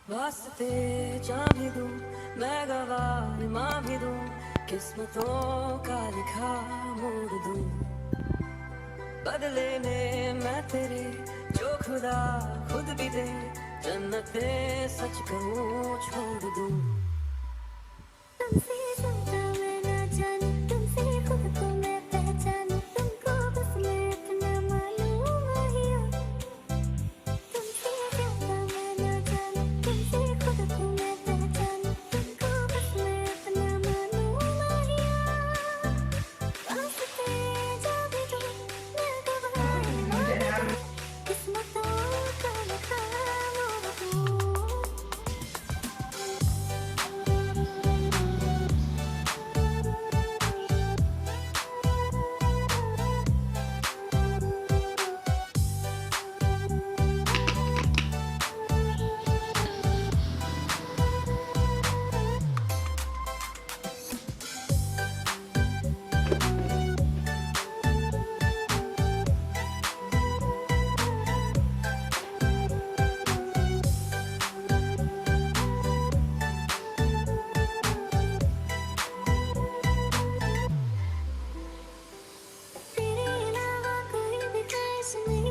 वास्ते जा भी दूं मैं गवाह माँ भी दूं किस्मतों का लिखा मोड़ दूं बदले में मैं तेरे जो खुदा खुद भी दे जन्नते सच कहूँ छोड़ दूं तुमसे समझा मैं ना जानूं तुमसे खुद को मैं पहचानूं तुमको बस मैं अपना मालूम हिया तुमसे ज्यादा मैं ना जानूं तुमसे खुद को मैं पहचानूं तुमको बस मैं अपना मालूम हिया वास्ते जा भी दूं मैं गवाह ना दूं किस्मतों का लिखा मोड़ दूं तेरे अलावा कोई भी ख्वाहिश नहीं